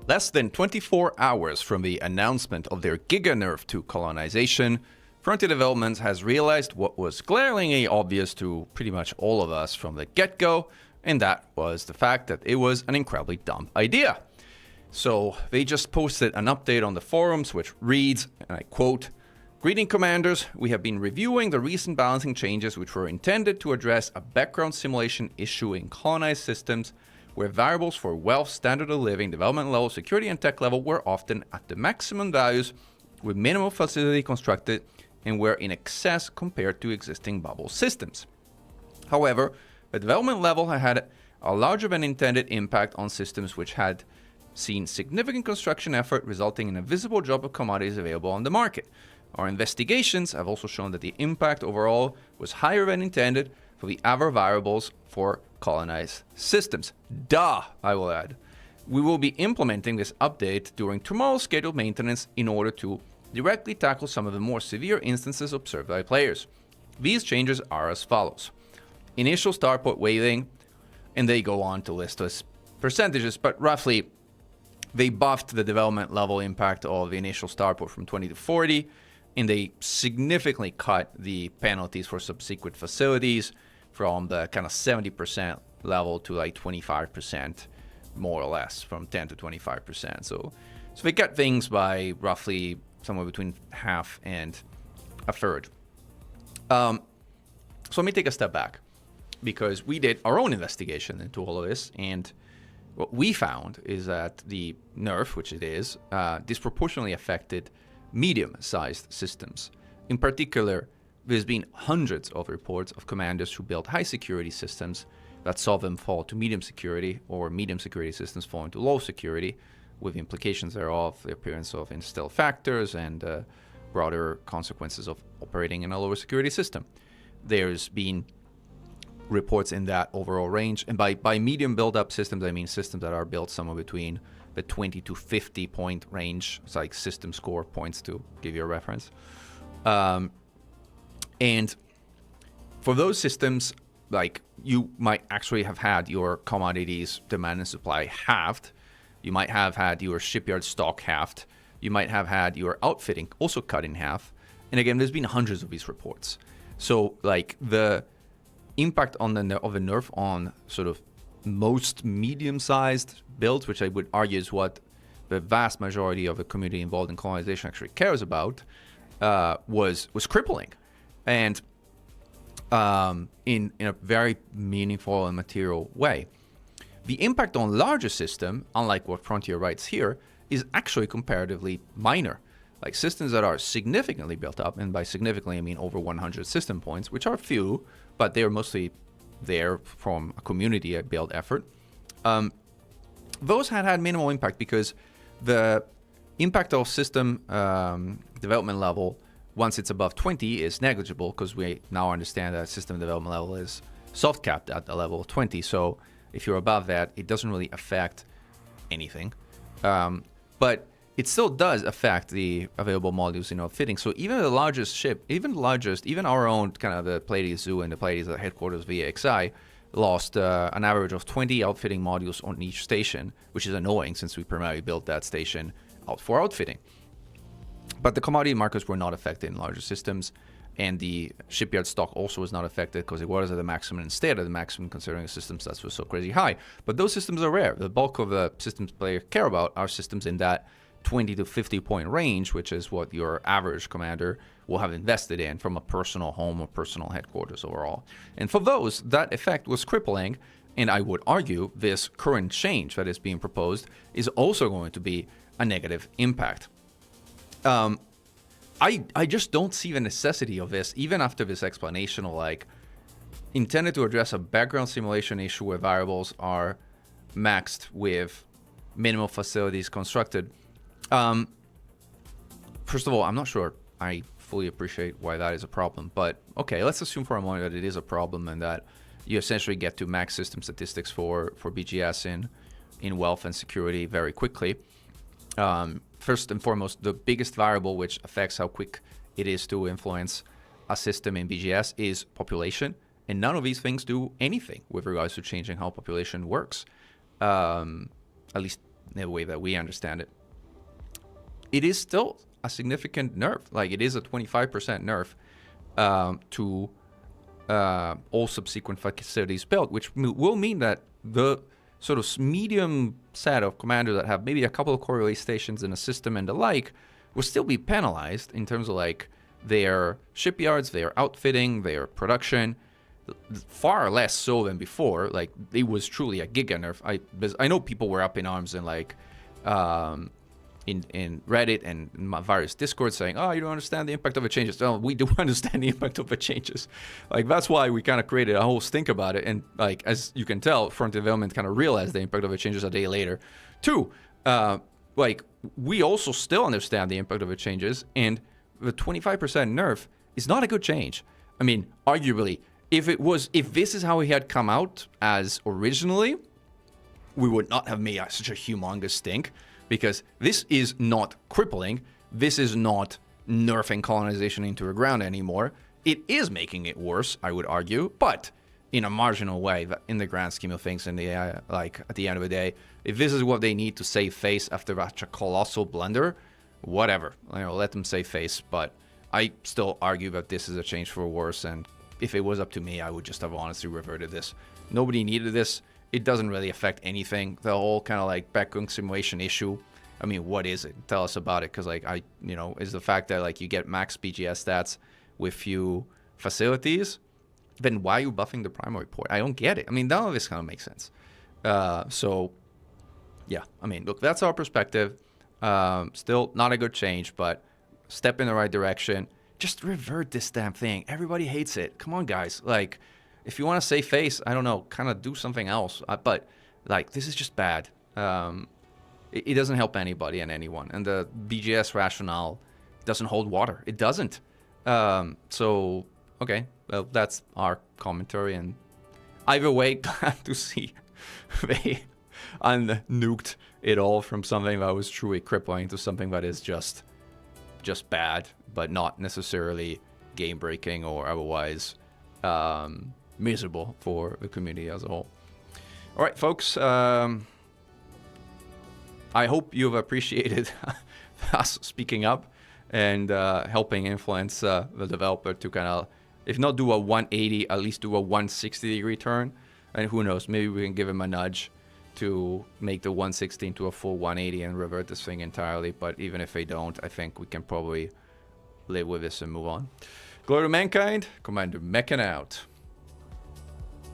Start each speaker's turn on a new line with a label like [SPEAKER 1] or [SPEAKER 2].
[SPEAKER 1] Less than 24 hours from the announcement of their giga nerf to colonization, Frontier Developments has realized what was glaringly obvious to pretty much all of us from the get-go, and that was the fact that it was an incredibly dumb idea. So they just posted an update on the forums which reads, and I quote, "Greeting commanders, we have been reviewing the recent balancing changes which were intended to address a background simulation issue in colonized systems where variables for wealth, standard of living, development level, security, and tech level were often at the maximum values with minimal facility constructed and were in excess compared to existing bubble systems. However, the development level had a larger than intended impact on systems which had seen significant construction effort resulting in a visible drop of commodities available on the market. Our investigations have also shown that the impact overall was higher than intended for the other variables for colonized systems. Duh, I will add. We will be implementing this update during tomorrow's scheduled maintenance in order to directly tackle some of the more severe instances observed by players. These changes are as follows. Initial starport weighting, and they go on to list us percentages, but roughly they buffed the development level impact of the initial starport from 20 to 40, and they significantly cut the penalties for subsequent facilities from the kind of 70% level to like 25%, more or less, from 10 to 25%. So they cut things by roughly somewhere between half and a third. So let me take a step back, because we did our own investigation into all of this, and what we found is that the nerf, which it is, disproportionately affected medium-sized systems. In particular, there's been hundreds of reports of commanders who built high-security systems that saw them fall to medium security, or medium-security systems fall into low security, with implications thereof, the appearance of instilled factors, and broader consequences of operating in a lower security system. There's been reports in that overall range, and by medium build-up systems, I mean systems that are built somewhere between the 20 to 50 point range. It's like system score points, to give you a reference. And for those systems, like, you might actually have had your commodities demand and supply halved. You might have had your shipyard stock halved. You might have had your outfitting also cut in half. And again, there's been hundreds of these reports. So like the impact on the nerf on sort of most medium-sized builds, which I would argue is what the vast majority of the community involved in colonization actually cares about, was crippling, and in a very meaningful and material way. The impact on larger system, unlike what Frontier writes here, is actually comparatively minor. Like systems that are significantly built up, and by significantly I mean over 100 system points, which are few, but they're mostly there from a community build effort. Those had minimal impact because the impact of system development level, once it's above 20, is negligible, because we now understand that system development level is soft capped at the level of 20. So if you're above that, it doesn't really affect anything. But it still does affect the available modules in outfitting. So even the largest ship, even our own kind of the Pleiades Zoo and the Pleiades headquarters VXI lost an average of 20 outfitting modules on each station, which is annoying since we primarily built that station out for outfitting. But the commodity markets were not affected in larger systems, and the shipyard stock also was not affected because it was at the maximum and stayed at the maximum considering the system stats were so crazy high. But those systems are rare. The bulk of the systems players care about are systems in that 20 to 50 point range, which is what your average commander will have invested in from a personal home or personal headquarters overall. And for those, that effect was crippling, and I would argue this current change that is being proposed is also going to be a negative impact. I just don't see the necessity of this, even after this explanation of like intended to address a background simulation issue where variables are maxed with minimal facilities constructed. First of all, I'm not sure I fully appreciate why that is a problem, but okay, let's assume for a moment that it is a problem and that you essentially get to max system statistics for BGS in wealth and security very quickly. First and foremost, the biggest variable which affects how quick it is to influence a system in BGS is population, and none of these things do anything with regards to changing how population works. At least the way that we understand it, it is still a significant nerf. Like, it is a 25% nerf to all subsequent facilities built, which will mean that the sort of medium set of commanders that have maybe a couple of core relay stations in a system and the like will still be penalized in terms of like their shipyards, their outfitting, their production, far less so than before. Like, it was truly a giga nerf. I know people were up in arms and like in Reddit and in various Discords saying, oh, you don't understand the impact of the changes. Well, we do understand the impact of the changes. Like, that's why we kind of created a whole stink about it. And like, as you can tell, front development kind of realized the impact of the changes a day later. Two, like, we also still understand the impact of the changes, and the 25% nerf is not a good change. I mean, arguably, if this is how he had come out as originally, we would not have made such a humongous stink, because this is not crippling. This is not nerfing colonization into the ground anymore. It is making it worse, I would argue, but in a marginal way, in the grand scheme of things. In the like, at the end of the day, if this is what they need to save face after such a colossal blunder, whatever, let them save face. But I still argue that this is a change for worse, and if it was up to me, I would just have honestly reverted this. Nobody needed this. It doesn't really affect anything. The whole kind of like background simulation issue, I mean, what is it? Tell us about it, because like is the fact that like you get max BGS stats with few facilities, then why are you buffing the primary port? I don't get it. I mean, none of this kind of makes sense. So yeah, I mean, look, that's our perspective. Still not a good change, but step in the right direction. Just revert this damn thing. Everybody hates it. Come on, guys. Like, if you want to save face, I don't know, kind of do something else. But like, this is just bad. It doesn't help anybody and anyone. And the BGS rationale doesn't hold water. It doesn't. So, okay, well, that's our commentary. And either way, glad to see they unnuked it all from something that was truly crippling to something that is just bad, but not necessarily game-breaking or otherwise miserable for the community as a whole. All right, folks. I hope you've appreciated us speaking up and helping influence the developer to kind of, if not do a 180, at least do a 160-degree turn. And who knows, maybe we can give him a nudge to make the 160 into a full 180 and revert this thing entirely. But even if they don't, I think we can probably live with this and move on. Glory to mankind. Commander Mechan out.